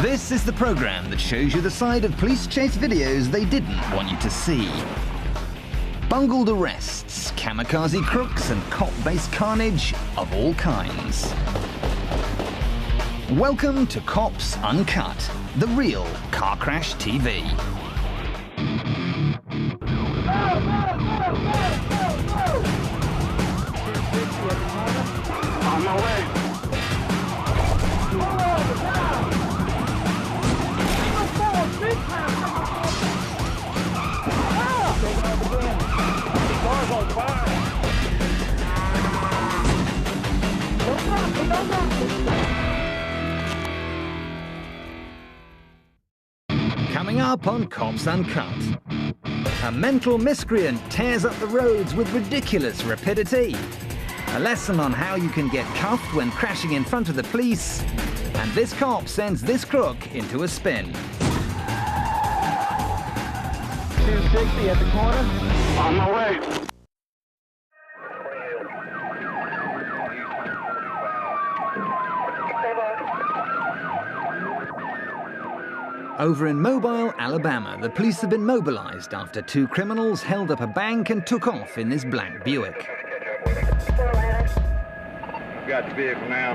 This is the program that shows you the side of police chase videos they didn't want you to see. Bungled arrests, kamikaze crooks, and cop-based carnage of all kinds. Welcome to Cops Uncut, the real car crash TV. On my way. Coming up on Cops Uncut. A mental miscreant tears up the roads with ridiculous rapidity. A lesson on how you can get cuffed when crashing in front of the police. And this cop sends this crook into a spin. 260 at the corner. On my way. Over in Mobile, Alabama, the police have been mobilized after two criminals held up a bank and took off in this black Buick. Got the vehicle now.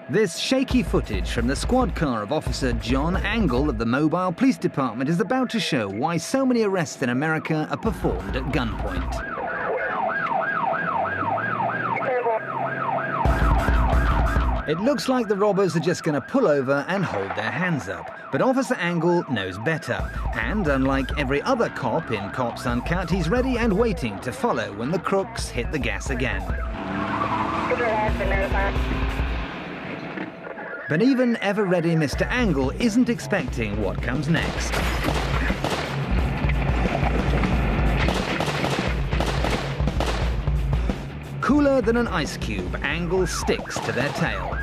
This shaky footage from the squad car of Officer John Angle of the Mobile Police Department is about to show why so many arrests in America are performed at gunpoint. It looks like the robbers are just going to pull over and hold their hands up. But Officer Angle knows better. And unlike every other cop in Cops Uncut, he's ready and waiting to follow when the crooks hit the gas again. But even ever-ready Mr. Angle isn't expecting what comes next. Cooler than an ice cube, Angle sticks to their tail.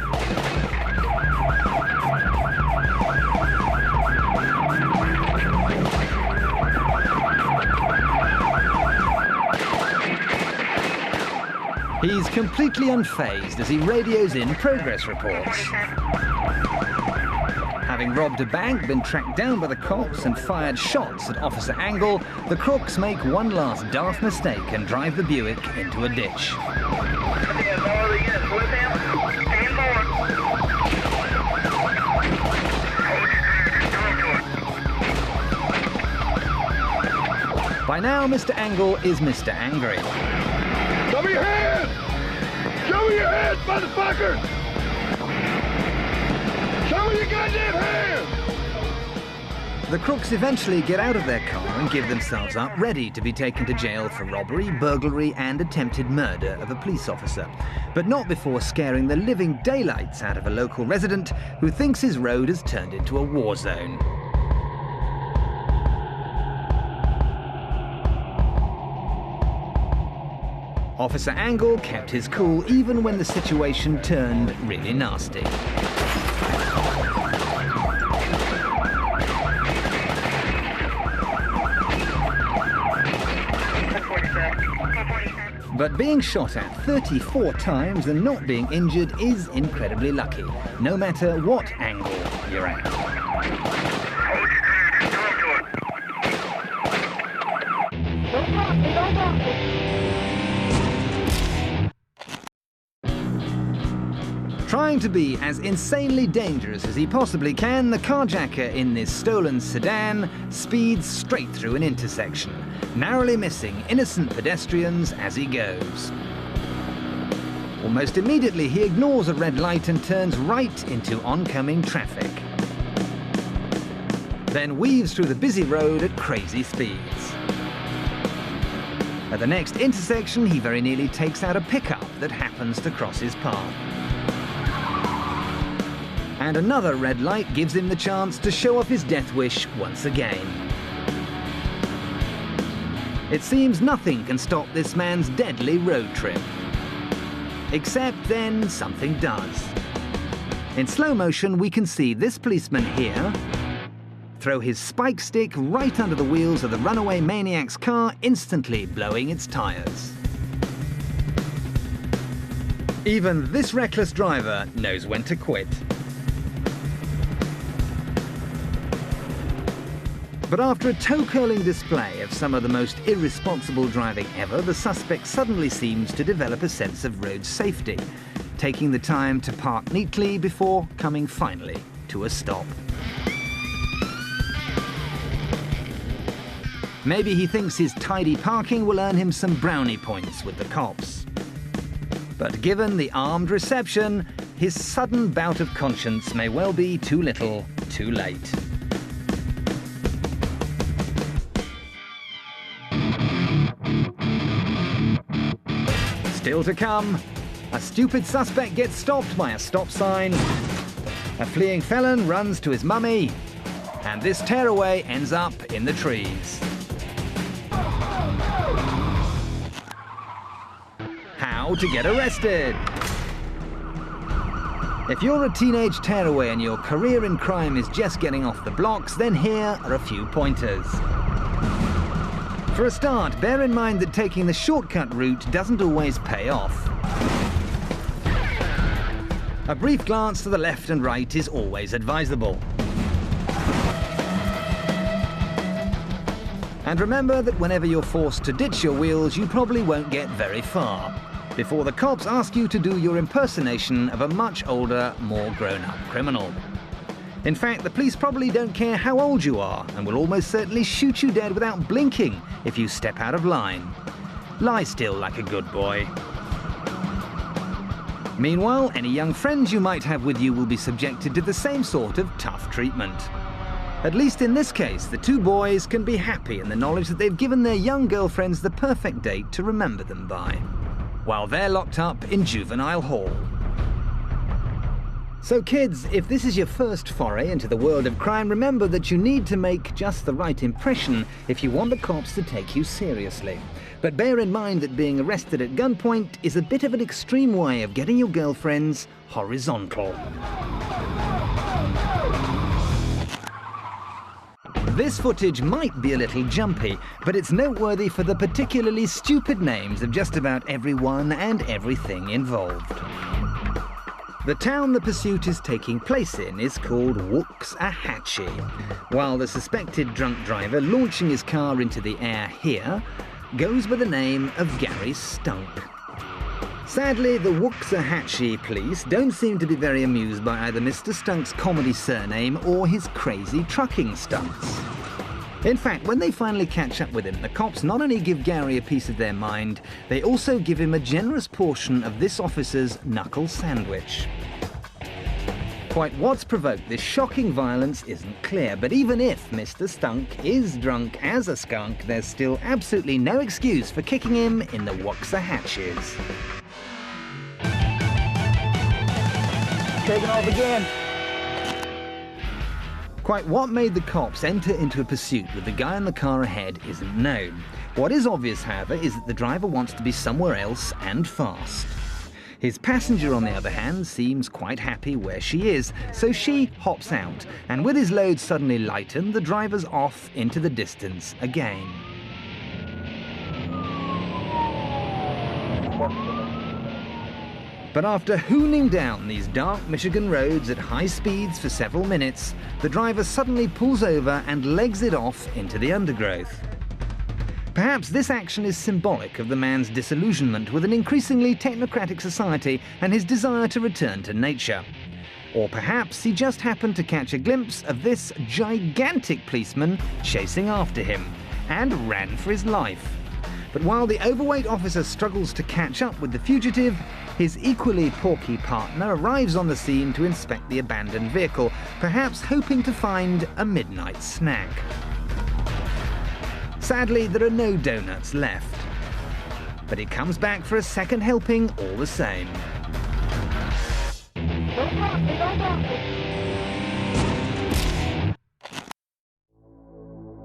He's completely unfazed as he radios in progress reports. Having robbed a bank, been tracked down by the cops and fired shots at Officer Angle, the crooks make one last daft mistake and drive the Buick into a ditch. By now, Mr. Angle is Mr. Angry. Show me your hands! Show me your hands, motherfucker! Show me your goddamn hands! The crooks eventually get out of their car and give themselves up, ready to be taken to jail for robbery, burglary, and attempted murder of a police officer. But not before scaring the living daylights out of a local resident who thinks his road has turned into a war zone. Officer Angle kept his cool even when the situation turned really nasty. But being shot at 34 times and not being injured is incredibly lucky, no matter what angle you're at. Trying to be as insanely dangerous as he possibly can, the carjacker in this stolen sedan speeds straight through an intersection, narrowly missing innocent pedestrians as he goes. Almost immediately, he ignores a red light and turns right into oncoming traffic. Then weaves through the busy road at crazy speeds. At the next intersection, he very nearly takes out a pickup that happens to cross his path. And another red light gives him the chance to show off his death wish once again. It seems nothing can stop this man's deadly road trip. Except then something does. In slow motion, we can see this policeman here throw his spike stick right under the wheels of the runaway maniac's car, instantly blowing its tires. Even this reckless driver knows when to quit. But after a toe-curling display of some of the most irresponsible driving ever, the suspect suddenly seems to develop a sense of road safety, taking the time to park neatly before coming finally to a stop. Maybe he thinks his tidy parking will earn him some brownie points with the cops. But given the armed reception, his sudden bout of conscience may well be too little, too late. Still to come, a stupid suspect gets stopped by a stop sign, a fleeing felon runs to his mummy, and this tearaway ends up in the trees. How to get arrested. If you're a teenage tearaway and your career in crime is just getting off the blocks, then here are a few pointers. For a start, bear in mind that taking the shortcut route doesn't always pay off. A brief glance to the left and right is always advisable. And remember that whenever you're forced to ditch your wheels, you probably won't get very far before the cops ask you to do your impersonation of a much older, more grown-up criminal. In fact, the police probably don't care how old you are and will almost certainly shoot you dead without blinking if you step out of line. Lie still like a good boy. Meanwhile, any young friends you might have with you will be subjected to the same sort of tough treatment. At least in this case, the two boys can be happy in the knowledge that they've given their young girlfriends the perfect date to remember them by, while they're locked up in juvenile hall. So kids, if this is your first foray into the world of crime, remember that you need to make just the right impression if you want the cops to take you seriously. But bear in mind that being arrested at gunpoint is a bit of an extreme way of getting your girlfriends horizontal. This footage might be a little jumpy, but it's noteworthy for the particularly stupid names of just about everyone and everything involved. The town the pursuit is taking place in is called Waxahachie, while the suspected drunk driver launching his car into the air here goes by the name of Gary Stunk. Sadly, the Waxahachie police don't seem to be very amused by either Mr. Stunk's comedy surname or his crazy trucking stunts. In fact, when they finally catch up with him, the cops not only give Gary a piece of their mind, they also give him a generous portion of this officer's knuckle sandwich. Quite what's provoked this shocking violence isn't clear, but even if Mr. Stunk is drunk as a skunk, there's still absolutely no excuse for kicking him in the Waxahatchies. Taking off again. Quite what made the cops enter into a pursuit with the guy in the car ahead isn't known. What is obvious, however, is that the driver wants to be somewhere else and fast. His passenger, on the other hand, seems quite happy where she is, so she hops out, and with his load suddenly lightened, the driver's off into the distance again. But after hooning down these dark Michigan roads at high speeds for several minutes, the driver suddenly pulls over and legs it off into the undergrowth. Perhaps this action is symbolic of the man's disillusionment with an increasingly technocratic society and his desire to return to nature. Or perhaps he just happened to catch a glimpse of this gigantic policeman chasing after him and ran for his life. But while the overweight officer struggles to catch up with the fugitive, his equally porky partner arrives on the scene to inspect the abandoned vehicle, perhaps hoping to find a midnight snack. Sadly, there are no donuts left, but he comes back for a second helping all the same.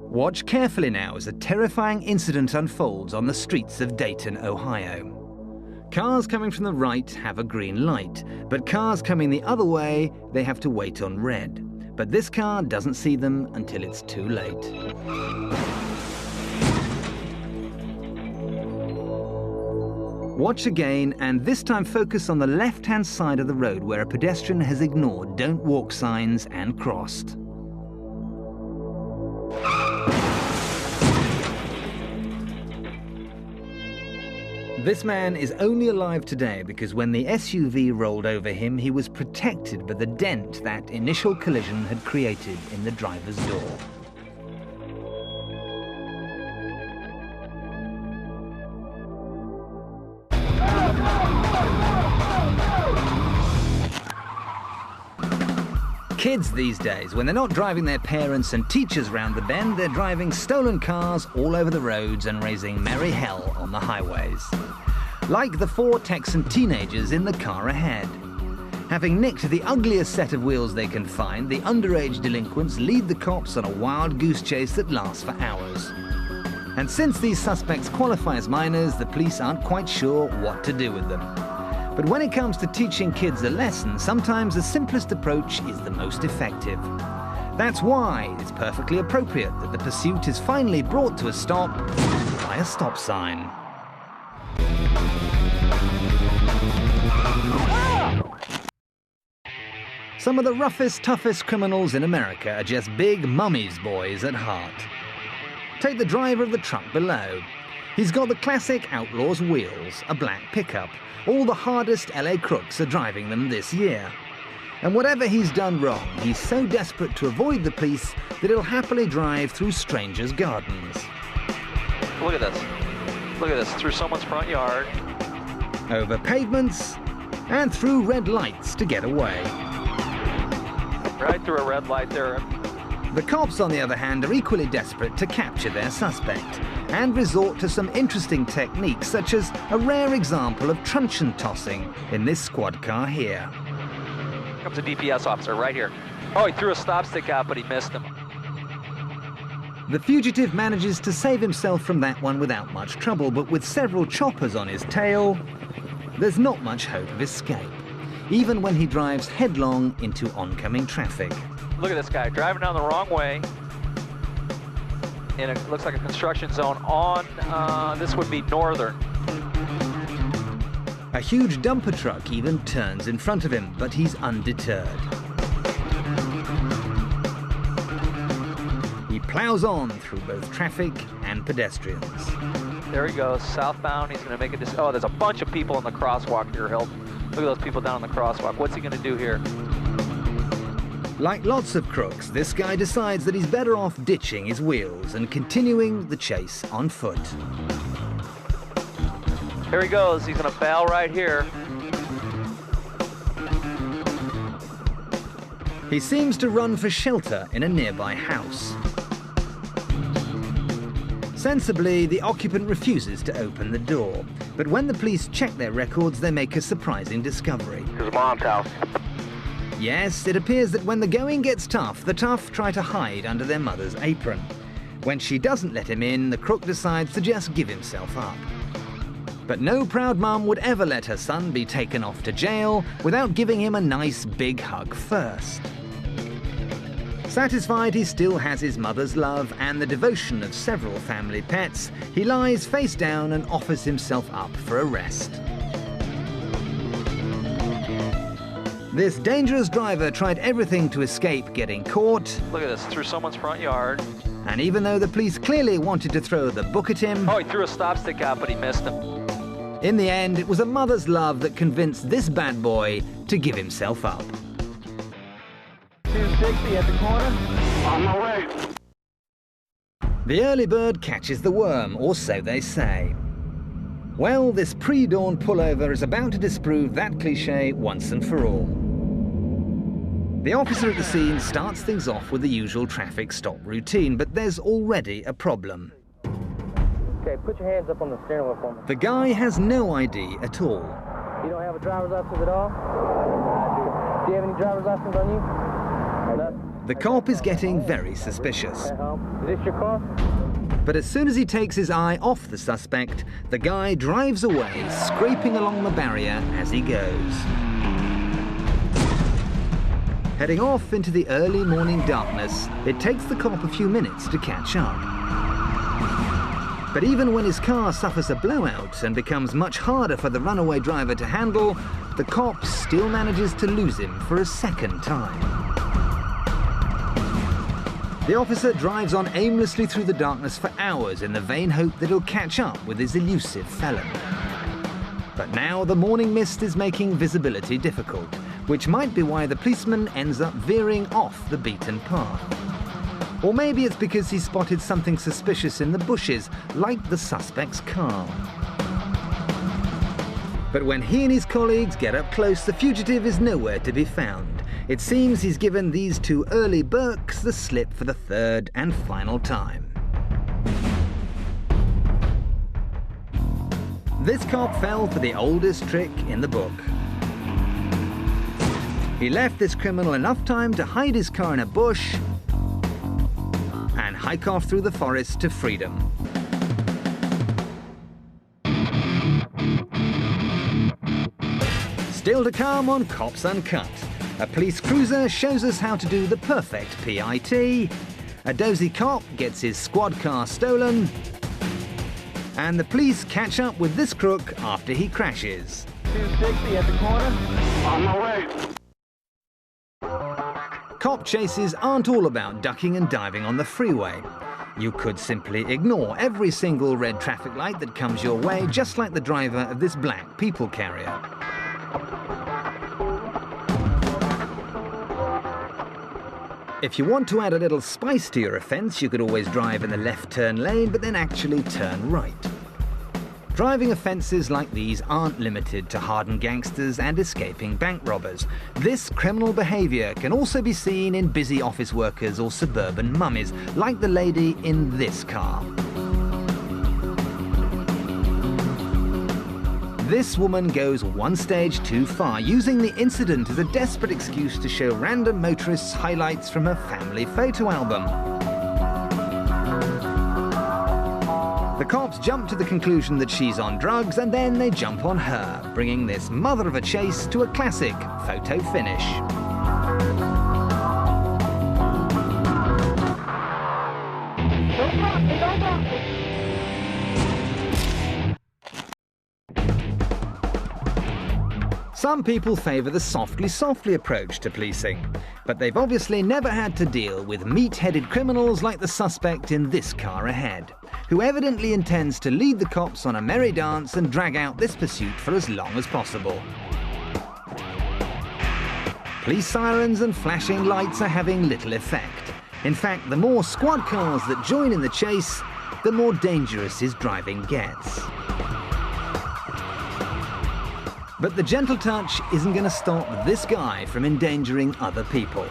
Watch carefully now as a terrifying incident unfolds on the streets of Dayton, Ohio. Cars coming from the right have a green light, but cars coming the other way, they have to wait on red. But this car doesn't see them until it's too late. Watch again, and this time focus on the left-hand side of the road where a pedestrian has ignored "Don't Walk" signs and crossed. This man is only alive today because when the SUV rolled over him, he was protected by the dent that initial collision had created in the driver's door. Kids these days, when they're not driving their parents and teachers round the bend, they're driving stolen cars all over the roads and raising merry hell on the highways. Like the 4 Texan teenagers in the car ahead. Having nicked the ugliest set of wheels they can find, the underage delinquents lead the cops on a wild goose chase that lasts for hours. And since these suspects qualify as minors, the police aren't quite sure what to do with them. But when it comes to teaching kids a lesson, sometimes the simplest approach is the most effective. That's why it's perfectly appropriate that the pursuit is finally brought to a stop by a stop sign. Some of the roughest, toughest criminals in America are just big mummy's boys at heart. Take the driver of the truck below. He's got the classic outlaw's wheels, a black pickup. All the hardest LA crooks are driving them this year. And whatever he's done wrong, he's so desperate to avoid the police that he'll happily drive through strangers' gardens. Look at this. Look at this, through someone's front yard. Over pavements and through red lights to get away. Right through a red light there. The cops, on the other hand, are equally desperate to capture their suspect and resort to some interesting techniques, such as a rare example of truncheon tossing in this squad car here. Here comes a DPS officer right here. Oh, he threw a stop stick out, but he missed him. The fugitive manages to save himself from that one without much trouble, but with several choppers on his tail, there's not much hope of escape, even when he drives headlong into oncoming traffic. Look at this guy, driving down the wrong way. And it looks like a construction zone on, this would be Northern. A huge dumper truck even turns in front of him, but he's undeterred. He plows on through both traffic and pedestrians. There he goes, southbound. He's going to make it. Oh, there's a bunch of people in the crosswalk here, Hilton. Look at those people down in the crosswalk. What's he going to do here? Like lots of crooks, this guy decides that he's better off ditching his wheels and continuing the chase on foot. Here he goes. He's going to bail right here. He seems to run for shelter in a nearby house. Sensibly, the occupant refuses to open the door. But when the police check their records, they make a surprising discovery. His mom's house. Yes, it appears that when the going gets tough, the tough try to hide under their mother's apron. When she doesn't let him in, the crook decides to just give himself up. But no proud mum would ever let her son be taken off to jail without giving him a nice big hug first. Satisfied he still has his mother's love and the devotion of several family pets, he lies face down and offers himself up for a rest. This dangerous driver tried everything to escape getting caught. Look at this, through someone's front yard. And even though the police clearly wanted to throw the book at him... Oh, he threw a stop stick out, but he missed him. In the end, it was a mother's love that convinced this bad boy to give himself up. 260 at the corner. On my way. The early bird catches the worm, or so they say. Well, this pre-dawn pullover is about to disprove that cliché once and for all. The officer at the scene starts things off with the usual traffic stop routine, but there's already a problem. Okay, put your hands up on the steering wheel for me. The guy has no ID at all. You don't have a driver's license at all? I do. Do you have any driver's license on you? No. The cop is getting very suspicious. At home. Is this your car? But as soon as he takes his eye off the suspect, the guy drives away, scraping along the barrier as he goes. Heading off into the early morning darkness, it takes the cop a few minutes to catch up. But even when his car suffers a blowout and becomes much harder for the runaway driver to handle, the cop still manages to lose him for a second time. The officer drives on aimlessly through the darkness for hours in the vain hope that he'll catch up with his elusive felon. But now the morning mist is making visibility difficult, which might be why the policeman ends up veering off the beaten path. Or maybe it's because he spotted something suspicious in the bushes, like the suspect's car. But when he and his colleagues get up close, the fugitive is nowhere to be found. It seems he's given these two early Burks the slip for the third and final time. This cop fell for the oldest trick in the book. He left this criminal enough time to hide his car in a bush and hike off through the forest to freedom. Still to come on Cops Uncut. A police cruiser shows us how to do the perfect PIT. A dozy cop gets his squad car stolen. And the police catch up with this crook after he crashes. 260 at the corner. On my way. Cop chases aren't all about ducking and diving on the freeway. You could simply ignore every single red traffic light that comes your way, just like the driver of this black people carrier. If you want to add a little spice to your offence, you could always drive in the left turn lane, but then actually turn right. Driving offences like these aren't limited to hardened gangsters and escaping bank robbers. This criminal behaviour can also be seen in busy office workers or suburban mummies, like the lady in this car. This woman goes one stage too far, using the incident as a desperate excuse to show random motorists highlights from her family photo album. The cops jump to the conclusion that she's on drugs, and then they jump on her, bringing this mother of a chase to a classic photo finish. Some people favour the softly approach to policing, but they've obviously never had to deal with meat-headed criminals like the suspect in this car ahead, who evidently intends to lead the cops on a merry dance and drag out this pursuit for as long as possible. Police sirens and flashing lights are having little effect. In fact, the more squad cars that join in the chase, the more dangerous his driving gets. But the gentle touch isn't going to stop this guy from endangering other people.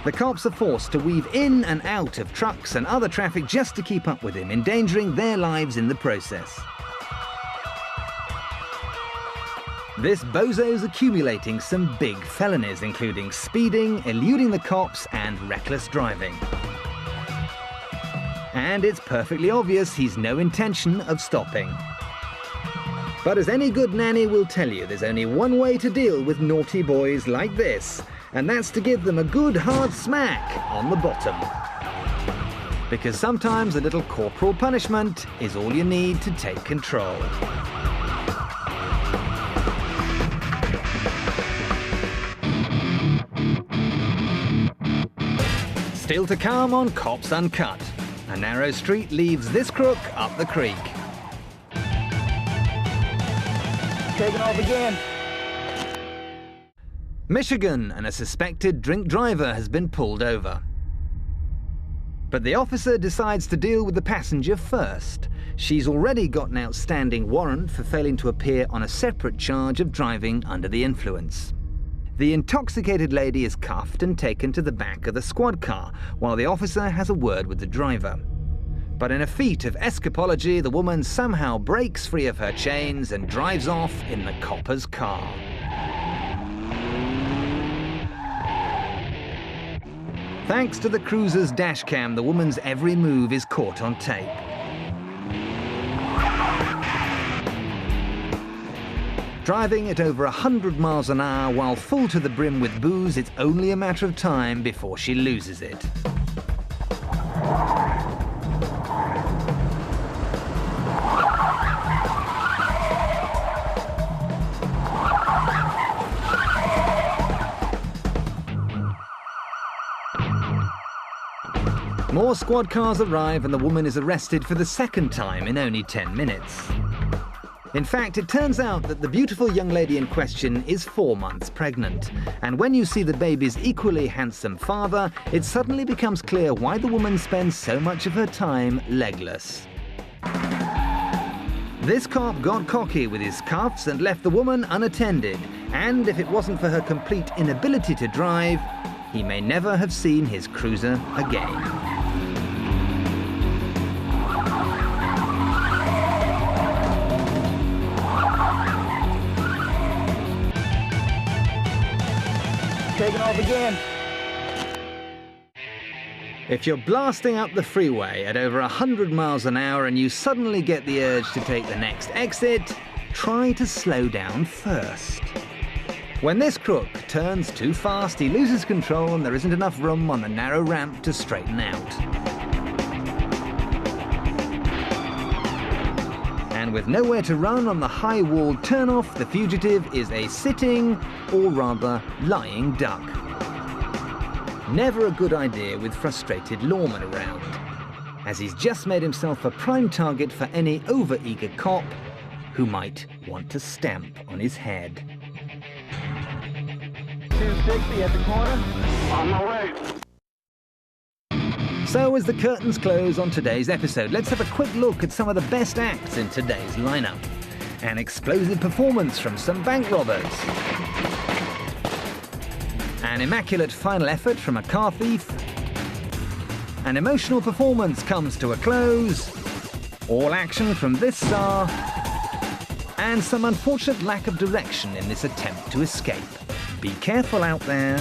The cops are forced to weave in and out of trucks and other traffic just to keep up with him, endangering their lives in the process. This bozo's accumulating some big felonies, including speeding, eluding the cops, and reckless driving. And it's perfectly obvious he's no intention of stopping. But as any good nanny will tell you, there's only one way to deal with naughty boys like this, and that's to give them a good hard smack on the bottom. Because sometimes a little corporal punishment is all you need to take control. Still to come on Cops Uncut. A narrow street leaves this crook up the creek. Taking off again. Michigan, and a suspected drink driver has been pulled over. But the officer decides to deal with the passenger first. She's already got an outstanding warrant for failing to appear on a separate charge of driving under the influence. The intoxicated lady is cuffed and taken to the back of the squad car, while the officer has a word with the driver. But in a feat of escapology, the woman somehow breaks free of her chains and drives off in the copper's car. Thanks to the cruiser's dash cam, the woman's every move is caught on tape. Driving at over 100 miles an hour while full to the brim with booze, it's only a matter of time before she loses it. More squad cars arrive and the woman is arrested for the second time in only 10 minutes. In fact, it turns out that the beautiful young lady in question is 4 months pregnant. And when you see the baby's equally handsome father, it suddenly becomes clear why the woman spends so much of her time legless. This cop got cocky with his cuffs and left the woman unattended. And if it wasn't for her complete inability to drive, he may never have seen his cruiser again. Taking off again. If you're blasting up the freeway at over 100 miles an hour and you suddenly get the urge to take the next exit, try to slow down first. When this crook turns too fast, he loses control and there isn't enough room on the narrow ramp to straighten out. And with nowhere to run on the high-walled turnoff, the fugitive is a sitting, or rather lying duck. Never a good idea with frustrated lawmen around, as he's just made himself a prime target for any over-eager cop who might want to stamp on his head. 260 at the corner. On my way. So as the curtains close on today's episode, let's have a quick look at some of the best acts in today's lineup. An explosive performance from some bank robbers. An immaculate final effort from a car thief. An emotional performance comes to a close. All action from this star. And some unfortunate lack of direction in this attempt to escape. Be careful out there.